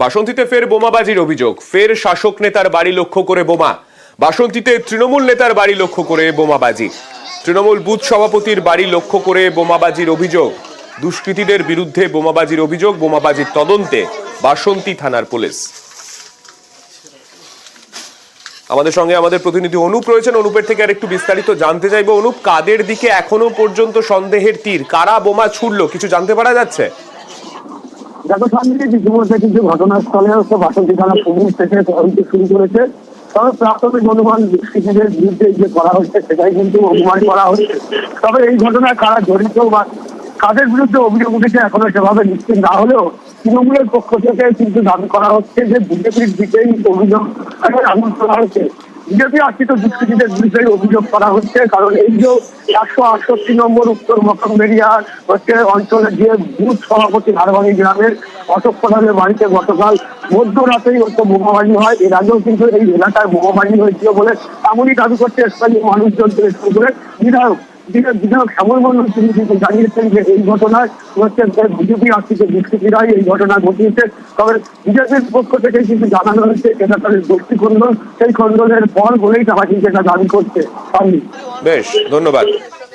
বাসন্তীতে ফের বোমাবাজির অভিযোগ, ফের শাসক নেতার বাড়ি লক্ষ্য করে বোমা। বাসন্তীতে তৃণমূল নেতার বাড়ি লক্ষ্য করে বোমাবাজি। তৃণমূল বুথ সভাপতির বাড়ি লক্ষ্য করে বোমাবাজির অভিযোগ। দুষ্কৃতীদের বিরুদ্ধে বোমাবাজির অভিযোগ, বোমাবাজির তদন্তে বাসন্তী থানার পুলিশ। আমাদের সঙ্গে আমাদের প্রতিনিধি অনুপ রয়েছেন, অনুপের থেকে আর একটু বিস্তারিত জানতে চাইবো। অনুপ, কাদের দিকে এখনো পর্যন্ত সন্দেহের তীর, কারা বোমা ছুড়লো, কিছু জানতে পারা যাচ্ছে? দেখো সামনে ইতিমধ্যে কিন্তু ঘটনাস্থলে বাসন্তী থানা পুলিশ থেকে তদন্ত শুরু করেছে। তবে প্রাথমিক অনুমান দুষ্কৃতীদের বিরুদ্ধে যে করা হচ্ছে সেটাই কিন্তু অনুমান করা হচ্ছে। তবে এই ঘটনায় কারা জড়িত বা কাদের বিরুদ্ধে অভিযোগ উঠেছে এখনো সেভাবে নিশ্চিত না হলেও তৃণমূলের পক্ষ থেকে কিন্তু দাবি করা হচ্ছে যে বিজেপির দিকেই অভিযোগ আঙুল তোলা হচ্ছে। বিজেপি আশ্রিত দুষ্কৃতীদের বিরুদ্ধে অভিযোগ করা হচ্ছে, কারণ এই যে 168 নম্বর উত্তর মকমবেড়িয়া অঞ্চলের যে বুথ সভাপতি হারবানি গ্রামের অশোক প্রধানের বাড়িতে গতকাল মধ্যরাতেই বোমাবাজি হয়। এর আগেও কিন্তু এই এলাকায় বোমাবাজি হয়েছিল বলে এমনই দাবি করছে স্থানীয় মানুষজন থেকে শুরু করে বিধায়ক শ্যামল মন্ডল তিনি কিন্তু জানিয়েছেন যে এই ঘটনায় বিজেপি আশ্রিত দুষ্কৃতীরাই এই ঘটনা ঘটিয়েছে। তবে বিজেপির পক্ষ থেকে কিন্তু জানানো হয়েছে এটা তাদের গোষ্ঠী খণ্ডন, সেই খণ্ডনের পর বলেই তারা কিন্তু এটা দাবি করছে। বেশ, ধন্যবাদ।